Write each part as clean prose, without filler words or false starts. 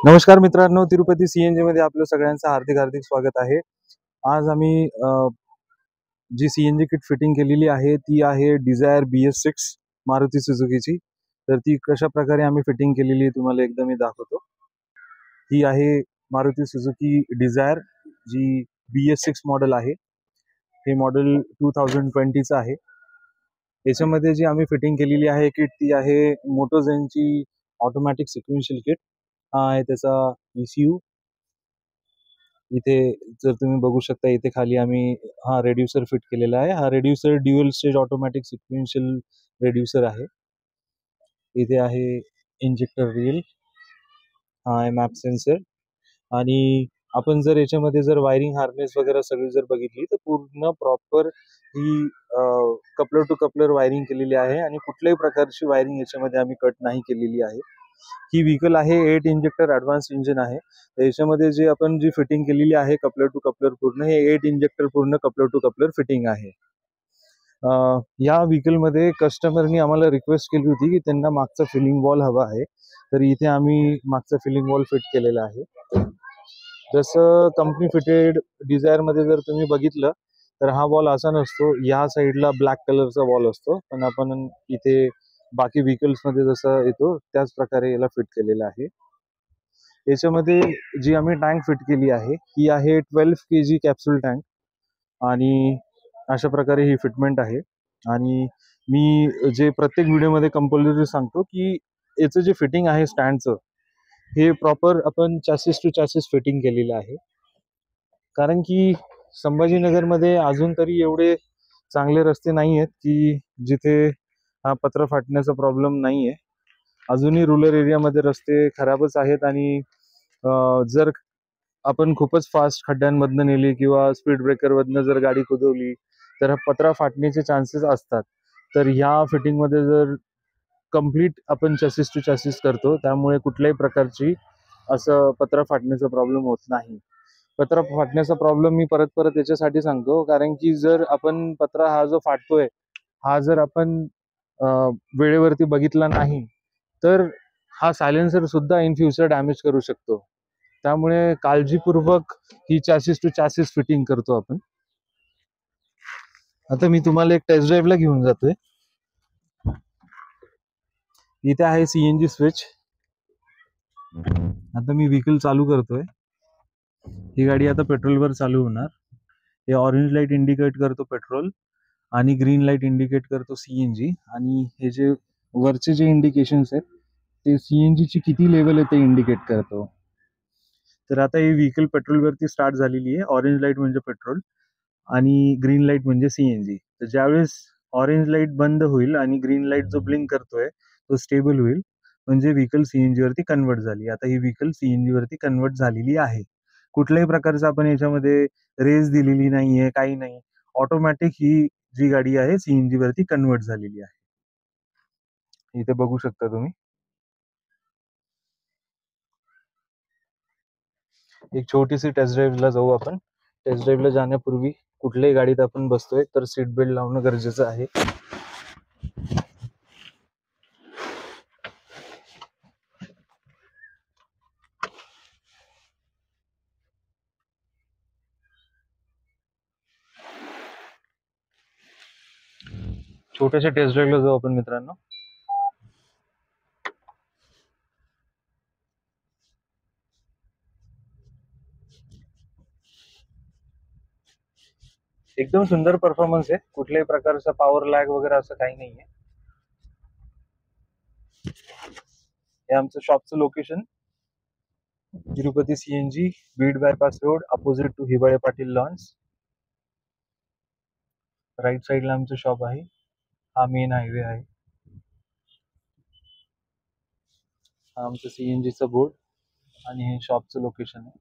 नमस्कार मित्रांनो, तिरुपती सीएनजी मध्ये आपलं सगळ्यांचं हार्दिक हार्दिक स्वागत आहे. आज आम्ही जी सीएनजी किट फिटिंग केलेली आहे ती आहे डिझायर BS6 मारुती सुझुकीची. तर ती कशा प्रकारे आम्ही फिटिंग केलेली आहे तुम्हाला एकदा मी दाखवतो. ही आहे मारुती सुझुकी डिझायर जी BS6 मॉडेल आहे. हे मॉडेल 2020चं आहे. याच्यामध्ये जी आम्ही फिटिंग केलेली आहे किट ती आहे मोटोझेनची ऑटोमॅटिक सिक्वेन्शियल किट. हा आहे त्याचा ECU. इथे जर तुम्ही बघू शकता, इथे खाली आम्ही हा रेड्युसर फिट केलेला आहे. हा रेड्युसर ड्युअल स्टेज ऑटोमॅटिक सिक्वेन्शियल रेड्युसर आहे. इथे आहे इंजेक्टर रील, हा आहे मॅप सेन्सर. आणि आपण जर याच्यामध्ये जर वायरिंग हार्नेस वगैरे सगळी जर बघितली तर पूर्ण प्रॉपर ही कपलर टू कपलर वायरिंग केलेली आहे आणि कुठल्याही प्रकारची वायरिंग याच्यामध्ये आम्ही कट नाही केलेली आहे. ही व्हीकल आहे 8 इंजेक्टर ॲडव्हान्स इंजिन आहे. तर याच्यामध्ये जे आपण जी फिटिंग केलेली आहे कपलर टू कपलर पूर्ण, हे 8 इंजेक्टर पूर्ण कपलर टू कपलर फिटिंग आहे. या व्हीकलमध्ये कस्टमरनी आम्हाला रिक्वेस्ट केली होती की त्यांना मागचा फिलिंग वॉल हवा आहे. तर इथे आम्ही मागचा फिलिंग वॉल फिट केलेला आहे. जसं कंपनी फिटेड डिझायरमध्ये जर तुम्ही बघितलं तर हा वॉल असा नसतो, या साईडला ब्लॅक कलरचा वॉल असतो. पण आपण इथे बाकी व्हीकल्समध्ये जसं येतो त्याच प्रकारे याला फिट केलेलं आहे. याच्यामध्ये जी आम्ही टँक फिट केली आहे ही आहे 12 kg कॅप्सूल टँक आणि अशा प्रकारे ही फिटमेंट आहे. आणि मी जे प्रत्येक व्हिडिओमध्ये कंपल्सरी सांगतो की याचं जे फिटिंग आहे स्टँडचं, हे प्रॉपर आपण चॅसिस टू चॅसिस फिटिंग केलेलं आहे. कारण की संभाजीनगरमध्ये अजून तरी एवढे चांगले रस्ते नाही आहेत की जिथे हा पत्र फाटण्याचा प्रॉब्लेम नाही आहे. अजूनही रुरल एरियामध्ये रस्ते खराबच आहेत आणि जर आपण खूपच फास्ट खड्ड्यांमधनं नेली किंवा स्पीड ब्रेकरमधनं जर गाडी कुदवली तर पत्रा फाटण्याचे चान्सेस असतात. तर ह्या फिटिंगमध्ये जर कम्प्लीट आपण चॅसिस टू चॅसिस करतो त्यामुळे कुठल्याही प्रकारची असं पत्रा फाटण्याचा प्रॉब्लेम होत नाही. पत्रा फाटण्याचा प्रॉब्लेम मी परत परत याच्यासाठी सांगतो कारण की जर आपण पत्रा हा जो फाटतोय हा जर आपण वेळेवरती बघितला नाही तर हा सायलेन्सर सुद्धा इन फ्युचर डॅमेज करू शकतो. त्यामुळे काळजीपूर्वक ही चॅसिस टू चॅसिस फिटिंग करतो आपण. आता मी तुम्हाला एक टेस्ट ड्राईव्हला घेऊन जातोय. इथे आहे CNG स्विच. आता मी व्हीकल चालू करतोय. ही गाडी आता पेट्रोलवर चालू होणार. हे ऑरेंज लाईट इंडिकेट करतो पेट्रोल आणि ग्रीन लाईट इंडिकेट करतो CNG. आणि हे जे वरचे जे इंडिकेशन्स आहेत ते CNG ची किती लेवल आहे ते इंडिकेट करतो. तर आता ही व्हीकल पेट्रोलवरती स्टार्ट झालेली आहे. ऑरेंज लाईट म्हणजे पेट्रोल आणि ग्रीन लाईट म्हणजे CNG. तर ज्यावेळेस ऑरेंज लाईट बंद होईल आणि ग्रीन लाईट जो ब्लिंक करतोय तो स्टेबल होईल, म्हणजे व्हीकल CNG वरती कन्वर्ट झाली. आता ही व्हीकल CNG वरती कन्वर्ट झालेली आहे. कुठल्याही प्रकारचं आपण याच्यामध्ये रेस दिलेली नाहीये, काही नाही. ऑटोमॅटिक ही जी गाडी आहे CNG वरती कन्वर्ट झालेली आहे. इथे बघू शकता तुम्ही. एक छोटीशी टेस्ट ड्राईव्हला जाऊ आपण. टेस्ट ड्राईव्हला जाण्यापूर्वी कुठल्याही गाडीत आपण बसतोय तर सीट बेल्ट लावणं गरजेचं आहे. छोट्याशा टेस्ट ड्राईव्हला जाऊ आपण मित्रांनो. एकदम सुंदर परफॉर्मन्स आहे. कुठल्याही प्रकारचा पॉवर लॅग वगैरे असं काही नाहीये. हे आमचं शॉपचं location Tirupati CNG, Beed bypass road, opposite to Hiwale Patil lawns. Right साईडला आमचं शॉप आहे. हा मेन हायवे आहे. हा आमचं CNGचा बोर्ड आणि हे शॉपचं लोकेशन आहे.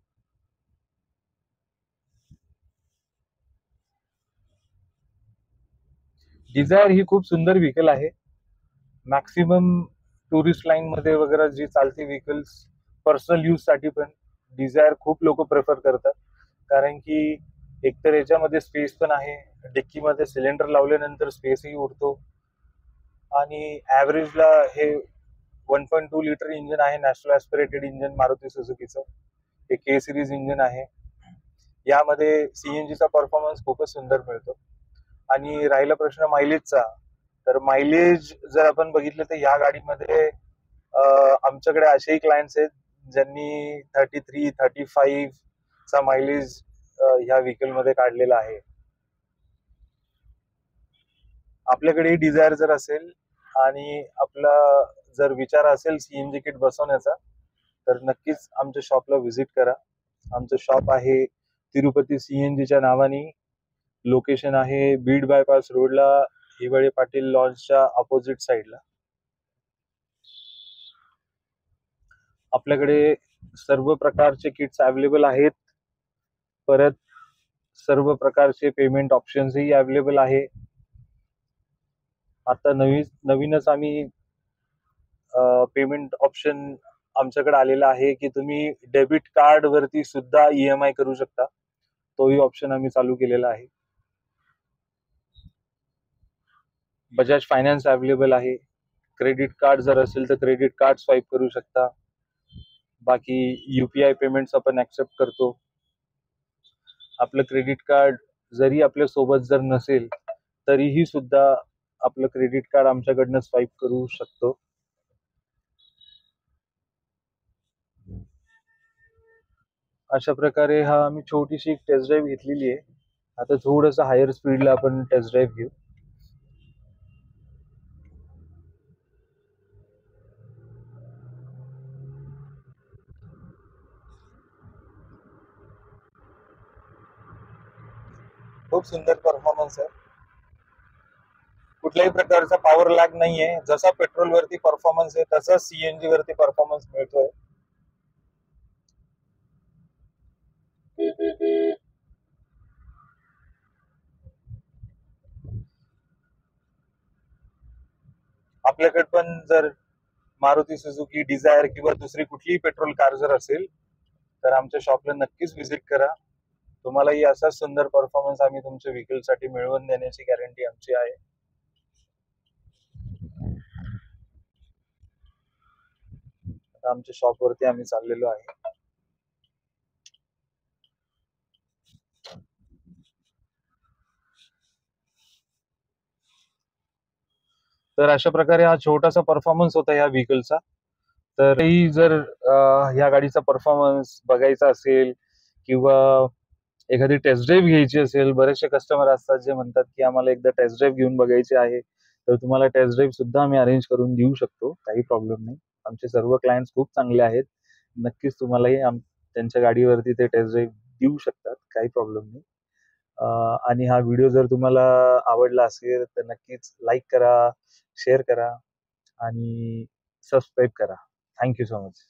डिझायर ही खूप सुंदर व्हीकल आहे. मॅक्सिमम टुरिस्ट लाईन मध्ये वगैरे जी चालते व्हीकल्स पर्सनल यूज साठी पण डिझायर खूप लोक प्रेफर करतात. कारण की एकतर याच्यामध्ये स्पेस पण आहे, डिक्कीमध्ये सिलेंडर लावल्यानंतर स्पेसही उरतो आणि ऍव्हरेजला हे 1.2 लिटर इंजिन आहे, नॅचरल ॲस्पिरेटेड इंजिन मारुती सुझुकीचं. हे के सिरीज इंजिन आहे. यामध्ये सीएनजीचा परफॉर्मन्स खूपच सुंदर मिळतो. आणि राहिला प्रश्न मायलेजचा, तर मायलेज जर आपण बघितलं तर या गाडीमध्ये आमच्याकडे असेही क्लायंट्स आहेत ज्यांनी 33, 35 चा मायलेज ह्या व्हेकल मध्ये काढलेला आहे. आपल्याकडे डिझायर जर असेल आणि आपला जर विचार असेल सीएनजी किट बसवण्याचा, तर नक्कीच आमच्या शॉपला व्हिजिट करा. आमचं शॉप आहे तिरुपती सीएनजीच्या नावाने. लोकेशन आहे बीड बायपास रोडला, हिवाळे पाटील लॉन्सच्या अपोजिट साइडला. आपल्याकडे सर्व प्रकारचे किट्स अवेलेबल आहेत. परत सर्व प्रकारचे पेमेंट ऑप्शन्सही अवेलेबल आहे. आता नवीनच आम्ही पेमेंट ऑप्शन आमच्याकडे आलेला आहे की तुम्ही डेबिट कार्ड वरती सुद्धा ईएमआय करू शकता. तोही ऑप्शन आम्ही चालू केलेला आहे. बजाज फायनान्स अवेलेबल आहे. क्रेडिट कार्ड जर असेल तर क्रेडिट कार्ड स्वाईप करू शकता. बाकी यूपीआय पेमेंट्स आपण ऍक्सेप्ट करतो. आपलं क्रेडिट कार्ड जरी आपल्या सोबत जर नसेल तरीही सुद्धा आपलं क्रेडिट कार्ड आमच्याकडनं स्वाईप करू शकतो. अशा प्रकारे हा आम्ही छोटीशी एक टेस्ट ड्राईव्ह घेतलेली आहे. आता थोडंसं हायर स्पीडला आपण टेस्ट ड्राईव्ह घेऊ. खूप सुंदर परफॉर्मन्स आहे. कुठल्याही प्रकारचा पॉवर लॅग नाहीये. जसा पेट्रोल वरती परफॉर्मन्स आहे तसा सीएनजी वरती परफॉर्मन्स मिळतोय. आपल्याकडे पण जर मारुती सुझुकी डिझायर किंवा दुसरी कुठलीही पेट्रोल कार जर असेल तर आमच्या शॉपला नक्कीच व्हिजिट करा. तुम्हालाही असा सुंदर परफॉर्मन्स आम्ही तुमच्या व्हेकल साठी मिळवून देण्याची गॅरंटी आमची आहे. आमच्या शॉप वरती आम्ही चाललेलो आहे. तर अशा प्रकारे हा छोटासा परफॉर्मन्स होता या व्हेकलचा. तर जर या गाडीचा परफॉर्मन्स बघायचा असेल किंवा एखादी टेस्ट ड्राईव्ह घ्यायची असेल, बरेचसे कस्टमर असतात जे म्हणतात की आम्हाला एकदा टेस्ट ड्राईव्ह घेऊन बघायची आहे, तर तुम्हाला टेस्ट ड्राईव्ह सुद्धा आम्ही अरेंज करून देऊ शकतो. काही प्रॉब्लेम नाही. आमचे सर्व क्लायंट्स खूप चांगले आहेत. नक्कीच तुम्हालाही त्यांच्या गाडीवरती ते टेस्ट ड्राईव्ह देऊ शकतात. काही प्रॉब्लेम नाही. आणि हा व्हिडिओ जर तुम्हाला आवडला असेल तर नक्कीच लाईक करा, शेअर करा आणि सबस्क्राईब करा. Thank you so much.